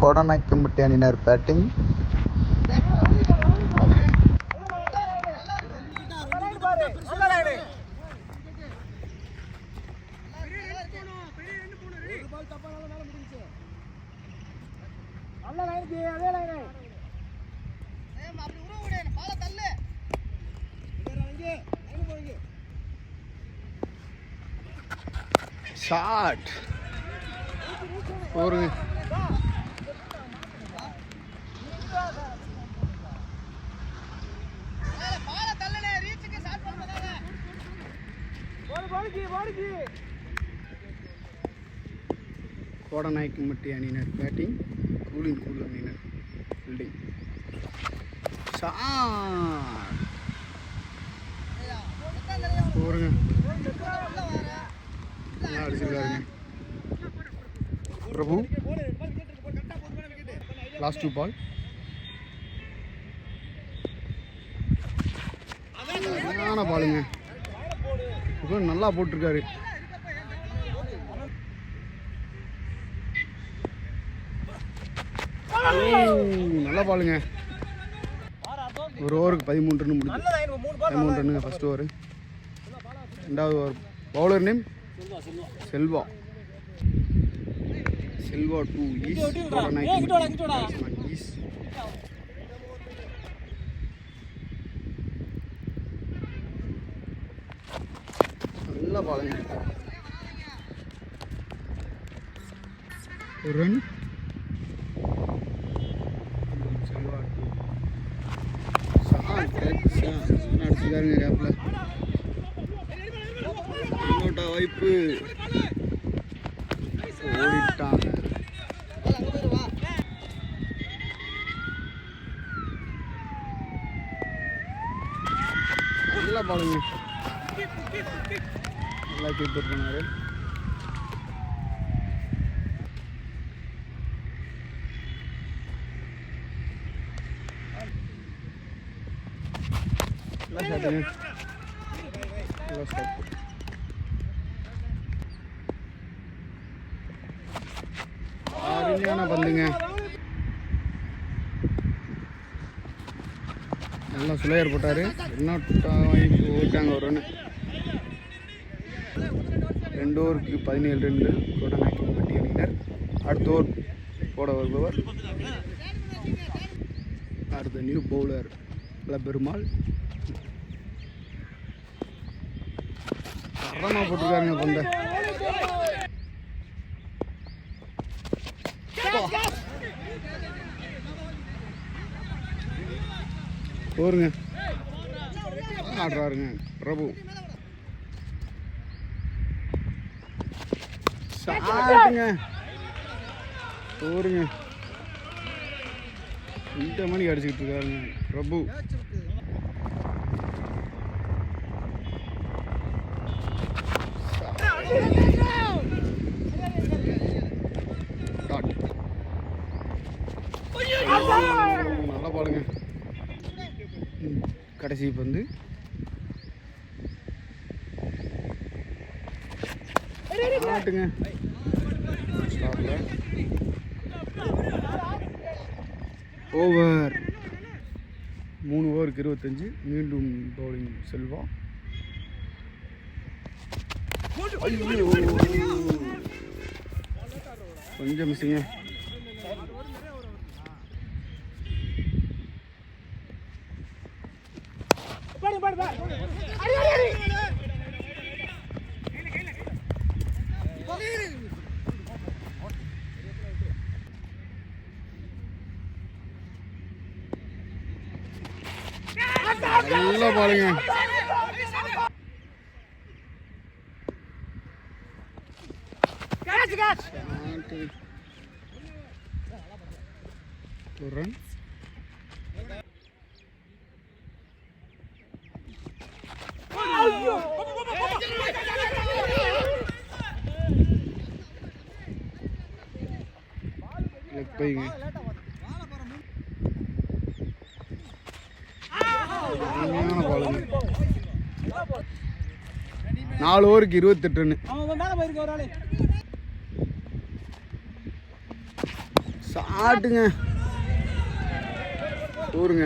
கோடநாயக்கம்பட்டி அணியினர் batting. Shot ஒரு கோடநாயக்கம்பட்டி அணியினர் பேட்டிங். கூலிங் கூல் அணியினர் ஃபீல்டிங். போருங்க அடிச்சிருக்காருங்க பிரபு. லாஸ்ட் 2 பால். அழகான பாலுங்க, நல்லா போட்டிருக்காரு. நல்லா பாலுங்க. ஒரு ஓவருக்கு 13 ரன் முடிஞ்சு. 13 ரன்னுங்க ஃபர்ஸ்ட் ஓவர். ரெண்டாவது over. Bowler name Selva. Selva 2 is. நல்லா பாருங்க. ஒரு ரன். செல்வா 2 அடிச்சுக்காருங்க கேப்ல. இன்னொட்ட வாய்ப்பு ஓடிட்டாங்க. நல்லா பாருங்க, நல்லா கீப்பர் பண்ணாரு. அருமையான பந்துங்க. நல்லா சுளையர் போட்டாரு. என்ன வாங்கி ஓட்டாங்க ஒரு ரன். 2 ஓவருக்கு 17 ரன்கள் கோடநாயக்கம்பட்டி அணியினர். அடுத்த ஓவர் போட வருபவர் அடுத்த நியூ பவுலர் பெருமாள். தரமாக போட்டிருக்காருங்க பந்தை. போருங்க ஆடுறாருங்க பிரபு. சாட்டுங்க போருங்க. இந்த மணிக்கு அடிச்சுக்கிட்டு இருக்காருங்க பிரபு. நல்லா பாருங்க. கடைசி பந்து. ஆட்டுங்க ஸ்டாப்ல. ஓவர். 3 ஓவருக்கு 25. மீண்டும் பவுலிங் செல்வா. கொஞ்சம் மிஸ்ஸிங்க. நல்லா பாருங்க. ஒரு ரன். லெக் பைங்க. பாலுங்க. 4 ஓவருக்கு 28 ரன். ஷாட்டுங்க ஊருங்க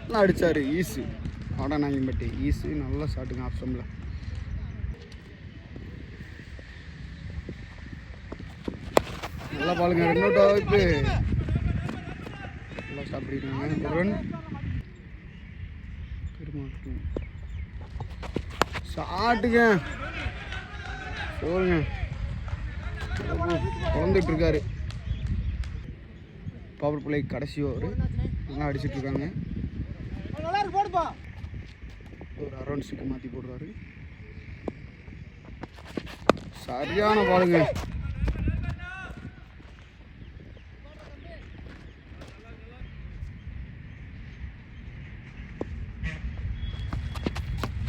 நல்லா அடித்தார் ஈஸு ஆடாநாயம்பட்டி ஈஸு நல்லா ஷாட்டுங்க ஆஃப் ஸ்டம்பில். நல்லா பாருங்க 2 அவுட் வாய்ப்பு நல்லா ஸ்டாப் பண்ணிட்டாங்க. ரன் ஷாட்டுங்க போருங்க குழந்துட்டு இருக்காரு. பவர் பிளே கடைசி ஓவர் நல்லா அடிச்சுட்டு இருக்காங்க. ஒரு அரௌண்ட்ஸுக்கு மாற்றி போடுறாரு. சரியான பாலுங்க.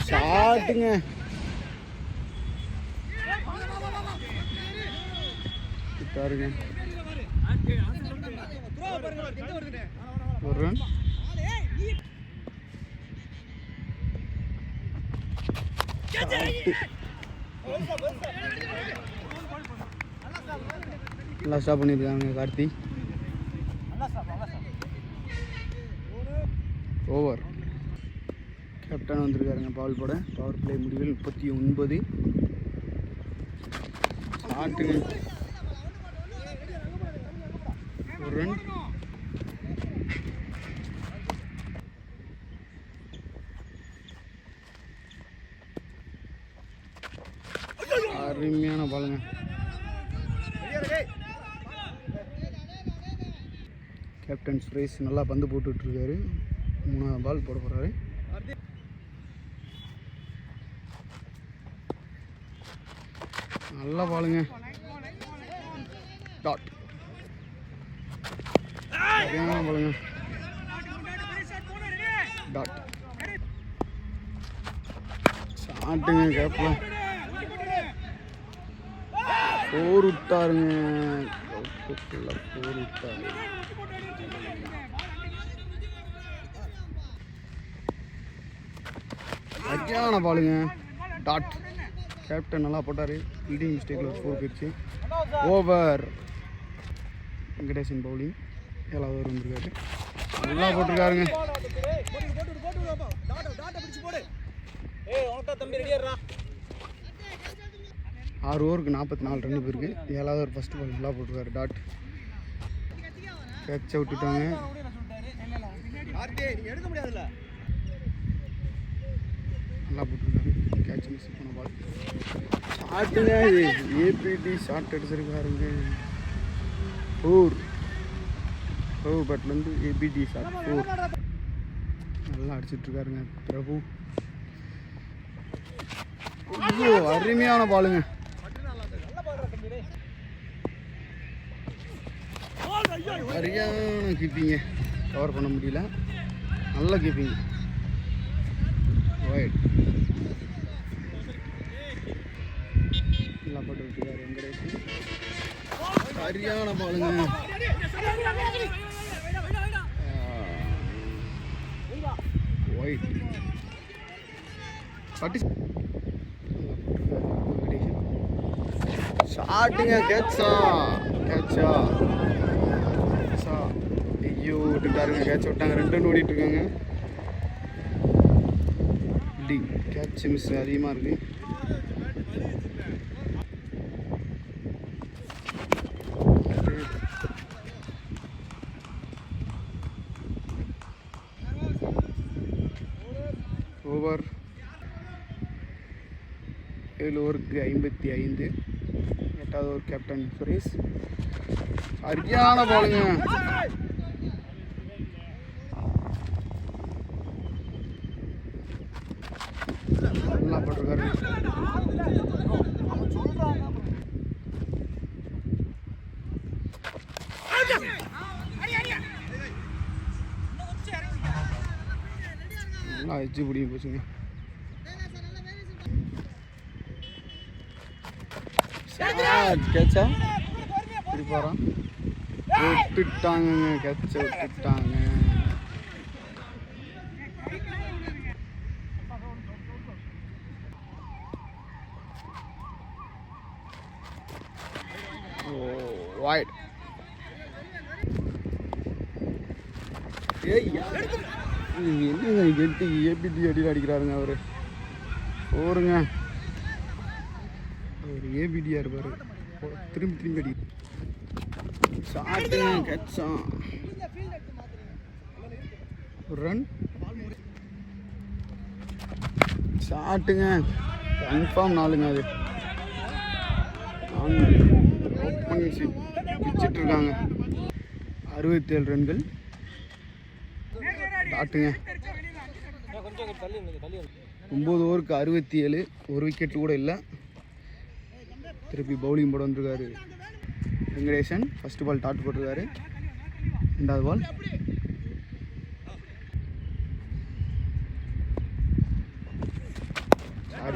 ஷாட்டுங்க பாருங்க ஒரு ரன். நல்லா ஸ்டாப் பண்ணியிருக்காங்க கார்த்தி. ஓவர். கேப்டன் வந்திருக்காருங்க பால் போட. பவர் பிளே முடிவில் 39. ஷாட்டுங்க ஒரு ரன். அருமையான பாலுங்க. கேப்டன் சுரேஷ் நல்லா பந்து போட்டுட்ருக்காரு. 3ஆவது பால் போட போகிறாரு. நல்லா பாலுங்க. டாட் சரியான பாலுங்க. டாட் ஷாட்டுங்க கேப்ல 4 விட்டாருங்க. 4 விட்டாரு. சரியான பாலுங்க. டாட் கேப்டன் நல்லா போட்டார். ஃபீல்டிங் மிஸ்டேக்கில் 4 போயிடுச்சு. ஓவர். வெங்கடேசன் பவுலிங் 7வது ஓவர் வந்திருக்காரு. நல்லா போட்டிருக்காருங்க. 6 ஓவருக்கு 44 ரன் போயிருக்கு. 7வது ஓவர் ஃபஸ்ட்டு பால் நல்லா போட்டிருக்காரு. டாட் கேட்சை விட்டுட்டாங்க. நல்லா போட்டிருக்காரு. கேட்ச் மிஸ் பண்ண பால். ஷாட்டுங்க ஏபிடி ஷாட் அடிச்சிருக்காருங்க. 4 பேட்லேருந்து ஏபிடி ஷாட் 4 நல்லா அடிச்சிட்ருக்காருங்க பிரபு. ஐயோ அருமையான பாலுங்க. சரியான கீப்பிங்க. கவர் பண்ண முடியல. நல்ல கீப்பிங். ஒயிட் நல்லா போட்டு விட்டுருக்காரு வெங்கடேஷ். சரியான பாலுங்க. ஒயிட் பட்டி ஷாட்டுங்க. கேட்சா ஐயோ விட்டுட்டாருங்க. கேட்ச் விட்டாங்க. 2 ரன் ஓடிட்டு இருக்காங்க. கேட்ச் மிஸ் அதிகமாக இருக்கு. ஓவர். 7 ஓவருக்கு 55. 8வது ஓவர் கேப்டன் சுரேஷ். சரியான பாலுங்க. நல்லா போட்டிருக்காரு. நல்லா எஜ்ஜு பிடிக்கும் போச்சுங்க. கேட்சா இப்படி போகிறான். விட்டுட்டாங்க. கேட்ச விட்டுட்டாங்க. வைட் என்னங்க கெட்டி ஏபிடி அடியில் அடிக்கிறாருங்க அவர். போருங்க, அவர் ஏபிடியாக இருப்பார். திரும்பி திரும்பி அடி ஷாட்டுங்க. கேட்சா ஒரு ரன் ஷாட்டுங்க. கன்ஃபார்ம் 4ங்க. அது ஓப்பனிங் பிடிச்சிட்டு இருக்காங்க. 67 ரன்கள். டாட்டுங்க. 9 ஓவருக்கு 67, ஒரு விக்கெட் கூட இல்லை. திருப்பி பவுலிங் போட வந்திருக்காரு வெங்கடேசன். ஃபர்ஸ்ட் பால் டாட் போட்டிருக்காரு. 2வது பால்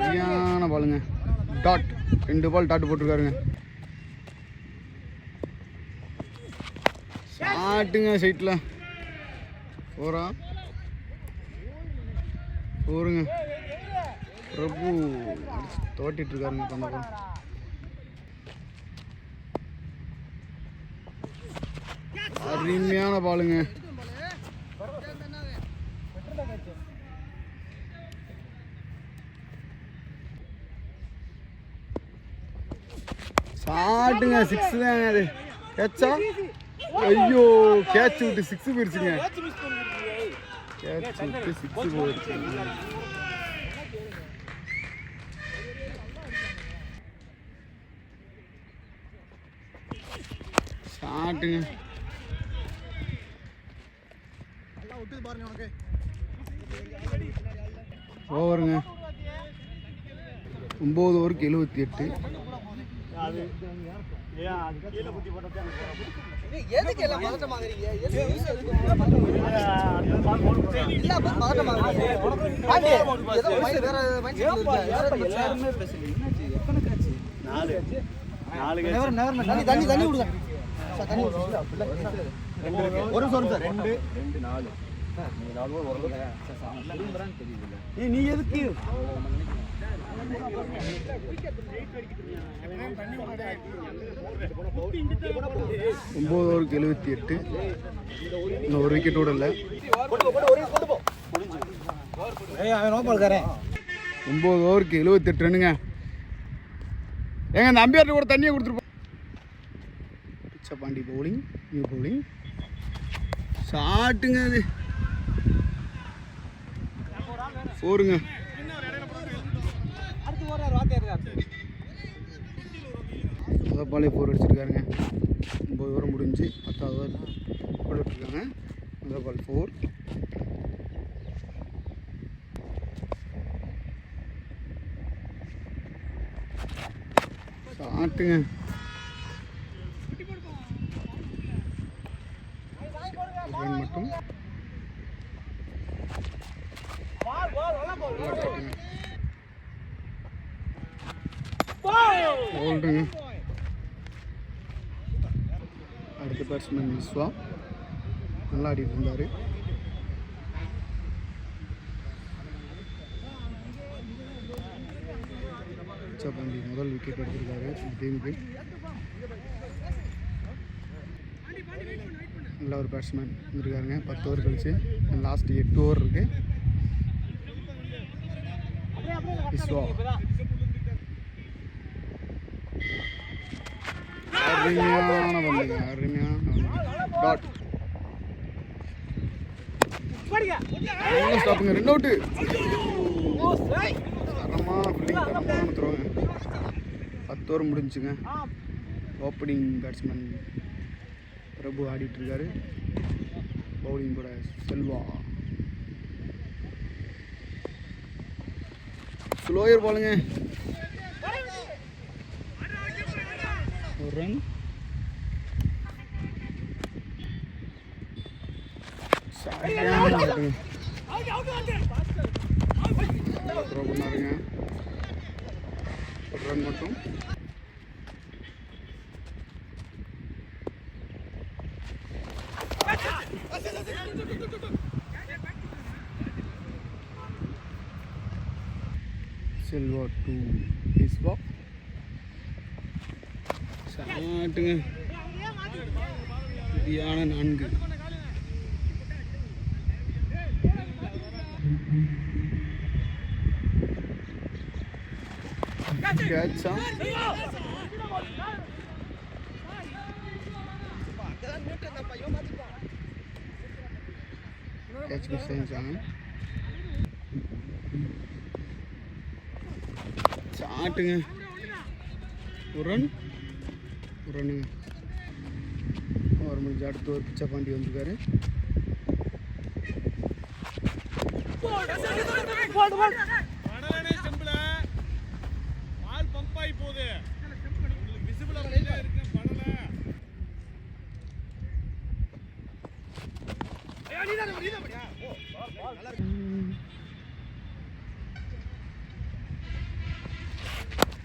சரியான பாலுங்க. டாட் 2 பால் டாட் போட்டிருக்காருங்க. ஷாட்டுங்க சைட்டில். போருங்க. பிரபு தோட்டிட்டு இருக்காருங்க. பந்தகம் அருமையான பாலுங்க. ஷாட்டுங்க. 6 தாங்க. அது கேட்சா? ஐயோ, கேட்ச் விட்டு 6 போயிடுச்சுங்க. கேட்ச் விட்டு 6 போயிடுச்சு. ஷாட்டுங்க. ஓவருங்க. 9 ஓவருக்கு 78. நீ எதுக்கு 9 ஓவருக்கு 78, இன்னும் ஒரு விக்கெட் கூட இல்லை. 9 ஓவருக்கு 78 ரன்னுங்க. ஏங்க அந்த அம்பையர்கிட்ட கூட தண்ணியை கொடுத்துருப்போம். பிச்சப்பாண்டி பவுலிங், நியூ பவுலிங். ஷாட்டுங்க. அது போருங்க. முதல் பாலே 4 அடிச்சிருக்காருங்க. 9 ஓவர் முடிஞ்சு 10வது ஓவர் போட்டுருக்காங்க. முதல் பால் 4. ஷாட்டுங்க. ரன் மட்டும் போல்டுங்க. அடுத்த பேட்ஸ்மேன் விஸ்வா நல்லா ஆடிட்டு இருந்தார். பிச்சப்பாண்டி முதல் விக்கெட் எடுத்திருக்காரு டீமுக்கு. நல்ல ஒரு பேட்ஸ்மேன் இருக்காருங்க. 10 ஓவர் கழிச்சு லாஸ்ட் 8 ஓவர் இருக்கு. விஸ்வா அருமையான பந்துங்க. அருமையான டாட். ஸ்டாப்புங்க. 2 அவுட்டு. தரமான ஃபீல்டிங், தரமான த்ரோங்க. 10 ஓவர் முடிஞ்சுங்க. ஓப்பனிங் பேட்ஸ்மேன் பிரபு ஆடிட்டு இருக்காரு. பவுலிங் கூட செல்வா. ஸ்லோயர் பாலுங்க. ஒரு ரன். த்ரோ பண்ணாருங்க. ஒரு ரன் மட்டும். செல்வா 2 விஸ்வா. ஷாட்டுங்க. சரியான 4. கேட்சா கேட்ச் மிஸ் ஆயிடுச்சாங்க. சாட்டுங்க ஒரு ரன்னுங்க. ஒரு முடிஞ்சு அடுத்து ஒரு பிச்சை பாண்டி வந்திருக்காரு.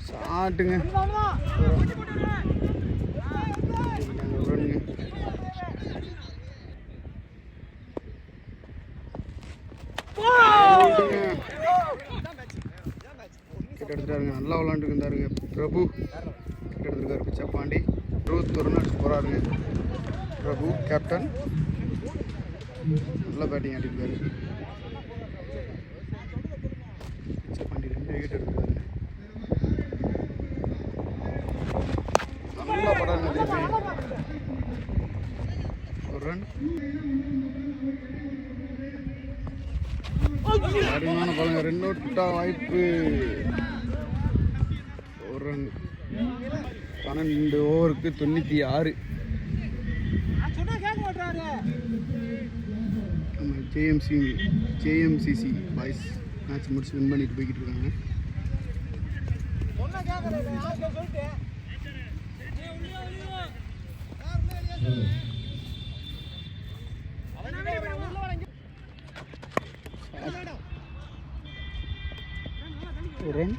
சாட்டுங்க கிட்ட எடுத்துட்டாருங்க. நல்லா விளாண்டுக்கு இருந்தாருங்க பிரபு. கிட்ட எடுத்துருக்காரு பிச்சை பாண்டி. 21 ரன் அடிச்சு போறாருங்க பிரபு கேப்டன். நல்லா பேட்டிங் ஆடிருக்காரு பிச்சை பாண்டி. 2 விக்கெட் எடுத்துருக்காரு. நல்லா படாருங்க திருப்பி ஒரு ரன். அருமையான பாருங்க. 2 விட்டா வாய்ப்பு. ஒரு ரன். 12 ஓவருக்கு 96. நம்ம ஜேஎம்சிசி பாய்ஸ் மேட்ச் முடிச்சு வின் பண்ணிட்டு போய்கிட்டு இருக்காங்க. ஒரு ரன்.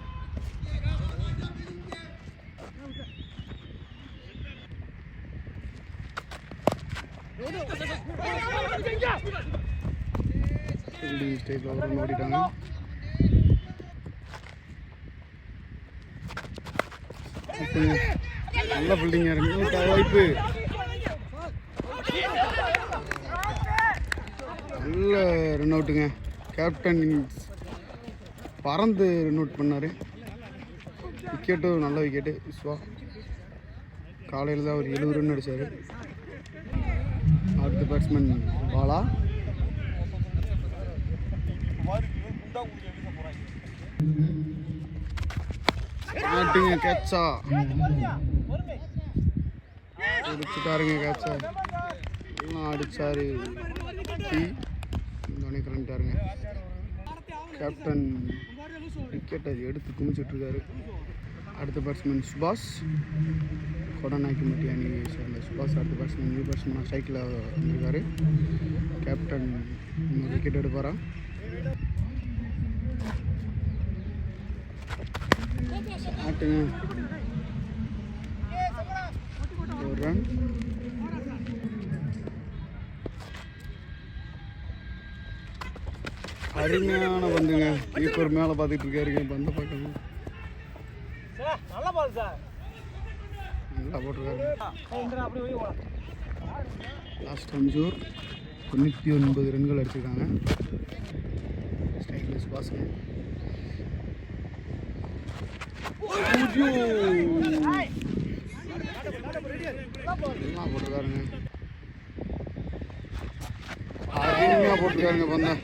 ஸ்டேஜில் ஒரு ரன் ஓடிட்டாங்க. நல்ல ஃபீல்டிங்க. 2 வாய்ப்பு. நல்ல ரன் அவுட்டுங்க. கேப்டன் பறந்து ரன் அவுட் பண்ணார். விக்கெட்டும் நல்ல விக்கெட்டு. விஸ்வா காலையில் தான் ஒரு 70 ரன் அடித்தார். அடுத்த பேட்ஸ்மேன் பாலா. ஆட்டுங்க கேட்சா அடிச்சுட்டாருங்க. கேட்சா எல்லாம் அடிச்சாரு. கலந்துட்டாருங்க. கேப்டன் விக்கெட்டை எடுத்து குமிச்சிட்ருக்காரு. அடுத்த பேட்ஸ்மேன் சுபாஷ். கொடநாயக்கம்பட்டி அணியை சேர்ந்த சுபாஷ் அடுத்த பேட்ஸ்மேன். நியூ பேட்ஸ்மேனாக ஸ்ட்ரைக்கில் வந்திருக்காரு. கேப்டன் இன்னொரு விக்கெட் எடுப்பாரா? ஆட்டுங்க ஒரு ரன். அருமையான பந்துங்க. கீப்பர் மேலே பார்த்துட்டு இருக்காருங்க. பந்தை பார்க்கணும். நல்லா போட்டிருக்காரு. லாஸ்ட் 5 ஓவர் 99 ரன்கள் அடிச்சிருக்காங்க. ஸ்டைலிஷ் பாஸுங்க. எல்லாம் போட்டிருக்காருங்க. அருமையாக போட்டிருக்காருங்க பந்தை.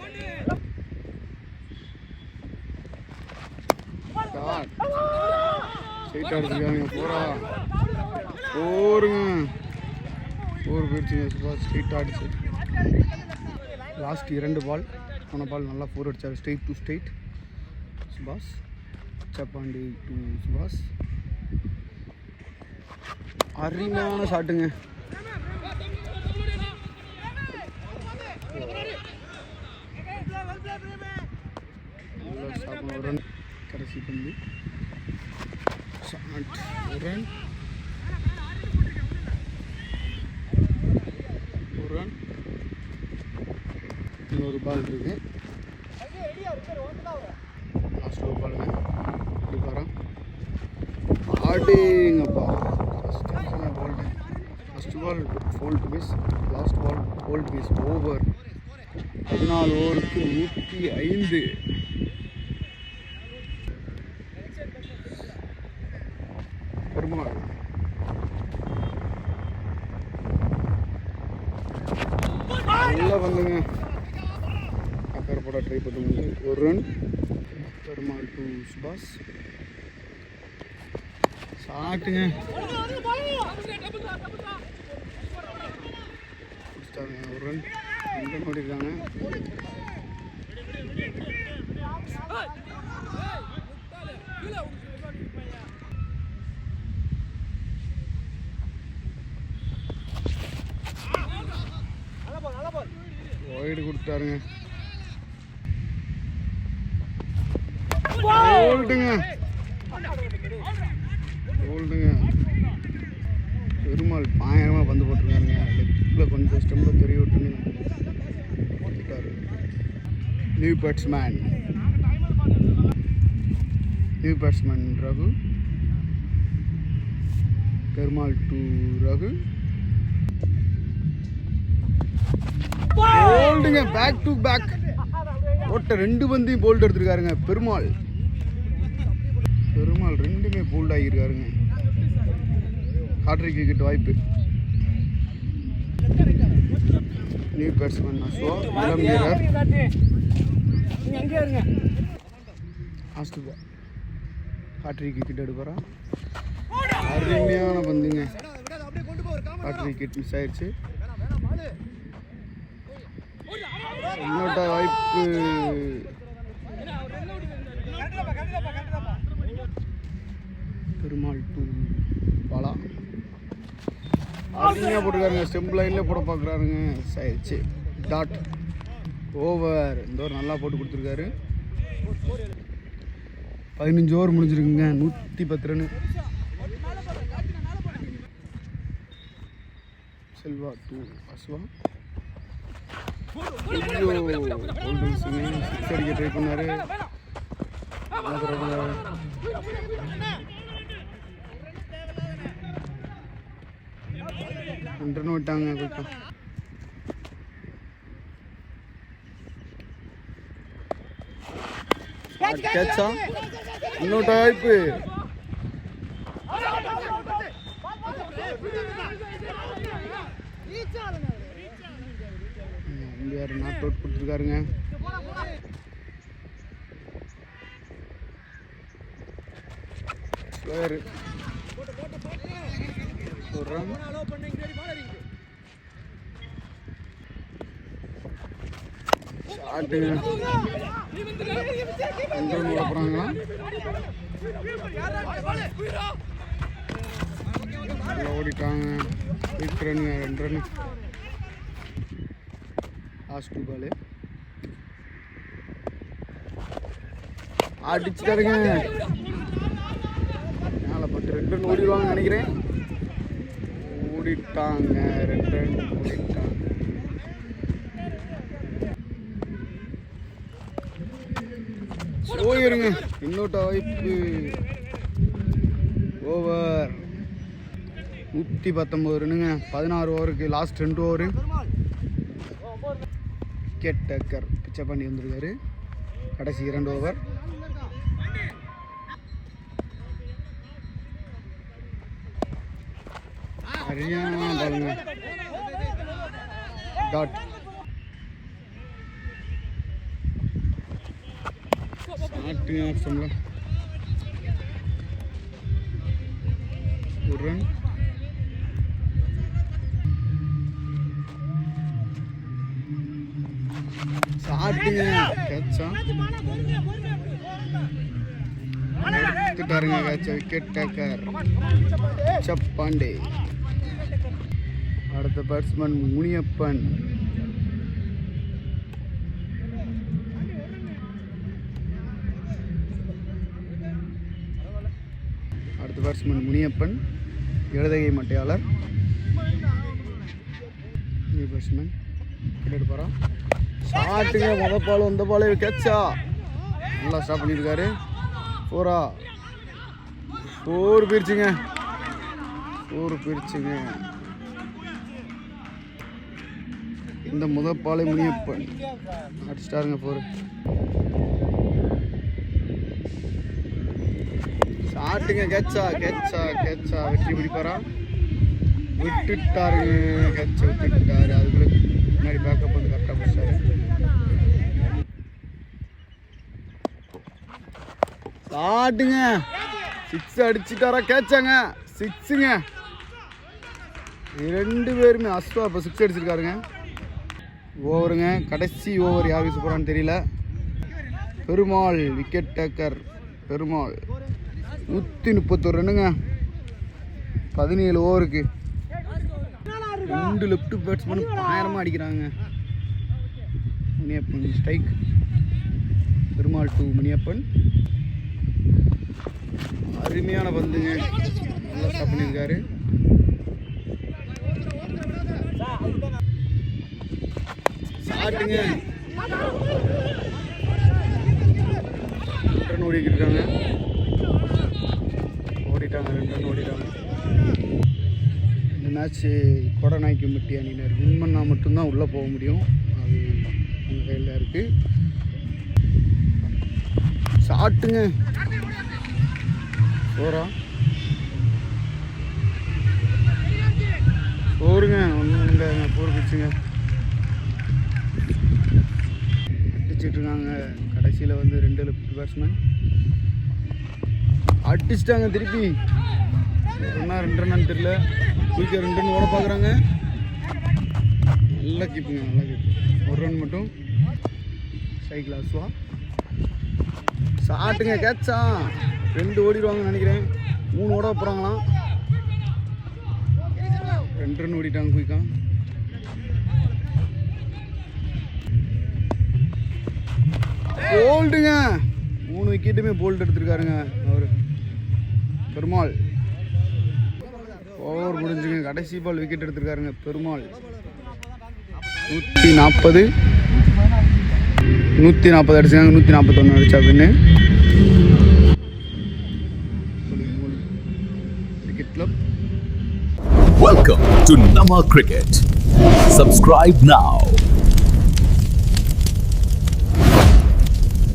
ஸ்ட்ரைட்டாக அடிச்சிருக்காங்க. போருங்க. போயிடுச்சுங்க. சுபாஷ் ஸ்ட்ரைட்டாக அடிச்சு. லாஸ்ட் 2 பால். போன பால் நல்லா 4 அடித்தார். ஸ்ட்ரைட் டு ஸ்ட்ரைட் சுபாஷ். சப்பாண்டி டு சுபாஷ். அருமையான ஷாட்டுங்க. ஒரு ரன் கடைசி பந்து. ஒரு ரன். இன்னொரு பால் இருக்கு. லாஸ்ட் ஒரு பாலுங்க. கொடுப்பாராம். ஆடிங்கப்பா. ஃபஸ்ட் பால் ஃபோல்ட் மிஸ். லாஸ்ட் பால் ஃபோல்ட் மிஸ். ஓவர். 14 ஓவருக்கு 105. நல்லா பண்ணுங்க. அக்கறை போட ட்ரை பண்ணுங்க. ஒரு ரன். பெருமாள் டு சுபாஷ். ஷாட்டுங்க. ஒரு ரன். 2 ரன் ஓடிருக்காங்க. ஒய்டு கொடுத்தாருங்க. ஓல்டுங்க. பெருமாள் பயங்கரமாக பந்து போட்டிருக்காருங்க. லெக்கில் கொஞ்சம் ஸ்டெம்பில் தெரிய விட்டுன்னு போட்டுட்டாரு. New batsman Raghu. Perumal to Raghu. போல்டுங்க. பேக் டு பேக் ஓட்ட 2 பந்தையும் போல்ட் எடுத்துருக்காருங்க. பெருமாள் ரெண்டுமே போல்ட் ஆகியிருக்காருங்க. ஹாட்ரிக் விக்கெட் வாய்ப்பு. New batsman Aswa. இளம் வீரர் ஆஸ்ட்ரேலியா. Hat trick wicket எடுப்பாரா? அருமையான பந்துங்க. ஹாட்ரிக் விக்கெட் மிஸ் ஆயிடுச்சு. இன்னொட்ட வாய்ப்பு. பெருமாள் டு பாலா. அருமையாக போட்டுருக்காருங்க. ஸ்டெம்ப் லைனில் போட பார்க்குறாருங்க. ஆயிடுச்சு. டாட். ஓவர். இந்த ஓவர் நல்லா போட்டு கொடுத்துருக்காரு. 15 ஓவர் முடிஞ்சிருக்குங்க. 110 run. Selva to Aswa. Six அடிக்க ட்ரை பண்ணாரு. 2 ரன் விட்டாங்க. கொஞ்சம் கேட்சா. இன்னொரு வாய்ப்பு. இந்தியாரு நாட் அவுட் கொடுத்துருக்காருங்க. ஸ்கொயர். ஒரு ரன். ஷாட்டுங்க. 2 ரன் ஓட போகிறாங்களா? ஓடிட்டாங்க. 8 ரன். 2 ரன். லாஸ்ட் 2 பால் அடிச்சுட்டாருங்க. மேலே பட்டு 2 ரன் ஓடிடுவாங்கன்னு நினைக்கிறேன். ஓடிட்டாங்க. 2 ரன் ஓடிட்டாங்க. போயிருங்க. இன்னொட்ட வாய்ப்பு. ஓவர். 119 ரன்னுங்க. 16 ஓவருக்கு லாஸ்ட் 2 ஓவரு. விக்கெட் டேக்கர் பிச்சை பண்ணி வந்திருக்காரு. கடைசி 2 ஓவர். சரியான பாருங்க. டாட். ஆப்ஷன்ல 1 ரன். ஷாட்டுங்க. கேட்சா. எடுத்துட்டாருங்க கேட்ச. Wicket taker Pandey. அடுத்த பேட்ஸ்மேன் முனியப்பன். இடதுகை மட்டையாளர். New batsman எடுப்பாரா? ஷாட்டுங்க. முதல் பால் வந்த பால் கேட்சா. நல்லா ஸ்டாப் பண்ணியிருக்காரு. 4 போயிருச்சுங்க. இந்த முதல் பாலை முனியப்பன் அடிச்சிட்டாருங்க. 4. ஷாட்டுங்க. கேட்சா. வெற்றி பிடிப்பாரா? விட்டுட்டாருங்க. கேட்ச விட்டுட்டாரு. அதுக்குள்ள முன்னாடி பேக்கப் வந்து கரெக்டாக பிடிச்சாரு. ஸ்டார்ட்டுங்க, 6 அடிச்சுட்டாரா? கேட்சாங்க, 6ங்க. 2 பேருமே அஸ்வா இப்போ 6 அடிச்சிருக்காருங்க. ஓவருங்க, கடைசி ஓவர் யார் வீச போகிறான்னு தெரியல. Perumal wicket taker. பெருமாள் 131 ரன்னுங்க 17 ஓவருக்கு. 2 லெஃப்ட் பேட்ஸ்மேன் பயங்கரமாக அடிக்கிறாங்க. முனியப்பன் ஸ்ட்ரைக். பெருமாள் 2, முனியப்பன். அருமையான பந்துங்க, நல்லா ஸ்டாப் பண்ணியிருக்காரு. ஷாட்டுங்க, ரன் ஓடிக்கிட்டு ஓடிட்டாங்க 2 ரன் ஓடிட்டாங்க. இந்த மேட்ச்சு கொடநாய்க்கும்பட்டி அணியினர் வின் பண்ணால் மட்டும்தான் உள்ளே போக முடியும். அது உங்கள் கையில் இருக்குது. ஷாட்டுங்க, போருங்க, ஒன்றுங்க, போர் பிடிச்சுங்க அடிச்சிட்ருக்காங்க. கடைசியில் வந்து 2 லெஃப்ட் பேட்ஸ்மேன் அடிச்சிட்டாங்க. திருப்பி ஒன்றா 2 ரன்னு தெரியல, குயிக்காக 2 ரன் ஓட பார்க்குறாங்க. நல்லா கீப்புங்க, நல்லா கீப்பு. 1 ரன் மட்டும். சைக்கிள் அஸ்வா. ஷாட்டுங்க, கேட்சா. 2 ஓடிடுவாங்கன்னு நினைக்கிறேன். 3 ஓட போகிறாங்களாம். 2 ரன் ஓடிட்டாங்க குயிக்கா. போல்டுங்க, 3 விக்கெட்டுமே போல்ட் எடுத்துருக்காருங்க அவர் பெருமாள். ஓவர் முடிஞ்சுங்க, கடைசி பால் விக்கெட் எடுத்துருக்காருங்க பெருமாள். 140 அடிச்சாங்க. 141 அடிச்சா பின்னு cricket club. Welcome to Nama Cricket. Subscribe now.